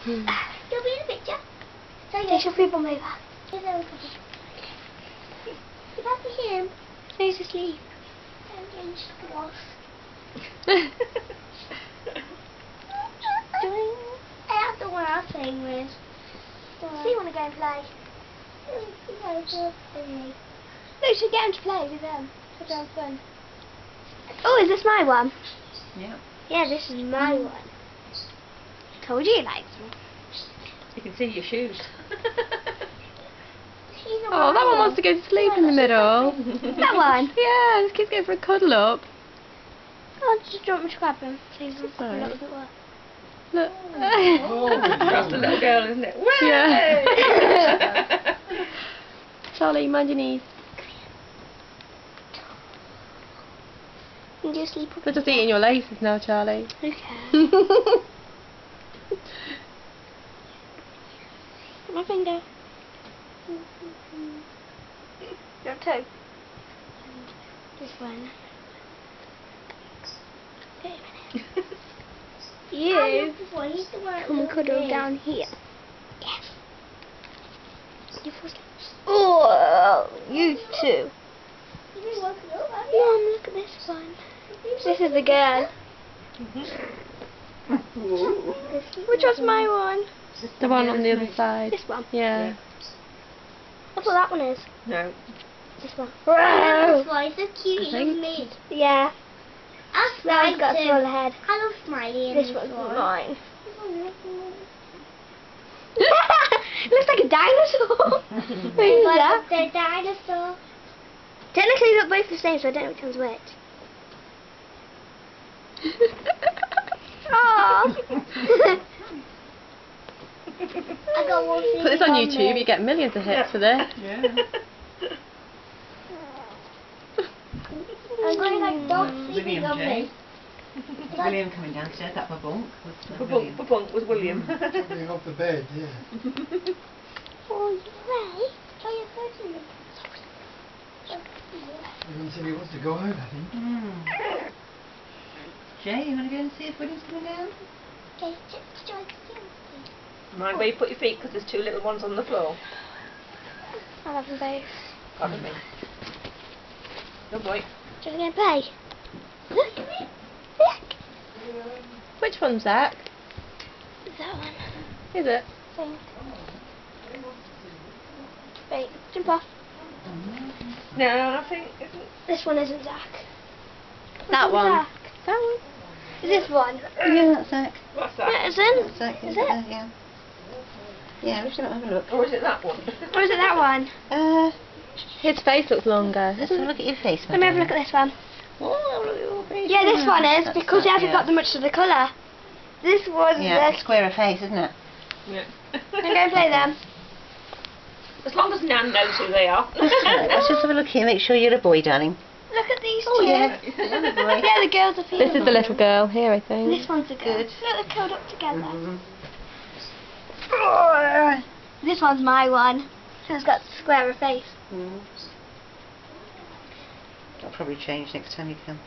You'll be in the picture. So Take your food bomb over. If I see him, He's asleep. I'm getting squashed. That's the one I was playing with. So you want to go and play? No, No, you should get him to play with them. Have some fun. Oh, is this my one? Yeah. Yeah, this is my one. Told you like them. You can see your shoes. Oh, that one wants to go to sleep in the middle. That one? Yeah, this kid's going for a cuddle up. Oh, just do you want me to grab him? Please, Sorry. look at the work. Look. That's the little girl, isn't it? Yeah. Charlie, mind your knees. Can you sleep? They're just eating your laces now, Charlie. Who cares? My finger. Your toe. This one. Wait a minute. You come and cuddle down here. Yes. You fall asleep. Oh, you too. Mom, look at this one. This is the girl. Which one's my one? The one on the other side. This one? Yeah. That's what that one is. No. This one. This one is so cute. I think. Me. Yeah. That's That mine one's got a too. smaller head. I love Smiley. This one's mine. Mine. Looks like a dinosaur. What is that? The dinosaur. Technically they're both the same, so I don't know which one's which. Aww. I got one. Put this on YouTube, you get millions of hits for this. Yeah. I'm going like dog sleeping William on J. me. William coming downstairs, that babunk was William. Babunk was William. Jumping off the bed, yeah. Oh, you ready? Try your first one. Everyone said he wants to go home, I think. Jay, you want to go and see if William's coming down? Okay, just try to see. Mind where you put your feet, because there's two little ones on the floor. I'll have them both. Pardon me. Good boy. Do you want to go and play? Look. Which one's Zac? That one. Is it? Think. Wait, jump off. No, I think This one isn't Zac. That one. Zac. That one. Is this one? Yeah, that's Zac. what's No, it that? isn't. Zac, Is yeah. it? Yeah. Yeah, we should have a look. Or is it that one? Or is it that one? His face looks longer. Let's have a look at your face. Let me have a look at this one. Oh, look at your face. Yeah, this one is, That's because it Zac, hasn't got the much of the colour. This one's Yeah, the... square of face, isn't it? Yeah. I'm going to play them. As long as Nan knows who they are. Let's just have a look here, make sure you're a boy, darling. Look at these Oh, two. yeah. Yeah, the girls are feeling This is the little girl here, I think. This one's the girl. Good. Look, they're curled up together. Mhm. This one's my one. It's got a square of face. Mm. I'll probably change next time you come.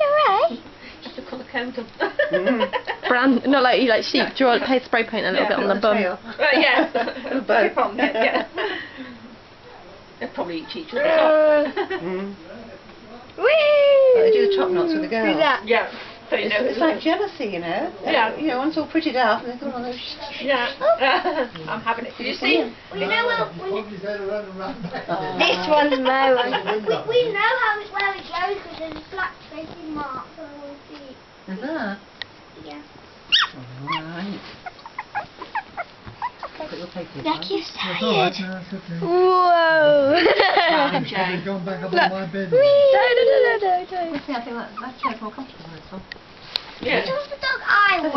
You're right. Just to put the coat on. Brand, not like you like sheep. Draw, spray paint a little bit on the bum. Right, yeah. bow. From it, yeah. They'll probably each other. Mm. Whee! They do the top knots with the girls. Who's that? Yeah. So you know It's like jealousy, you know. Yeah. You know, one's all prettied up and they go, oh, Yeah. I'm having it. Did you see? Well, you know Puppies had to run around back there. This one's my one. we know how where it goes because there's black facing marks on all the feet. Is that? Yeah. Alright. Put your paper in. Becky's That's all right, tired. no, that's okay. Whoa. I've gone back up on my bed. Whee! I think that's more comfortable, this one. Yeah. Which one's the dog I want?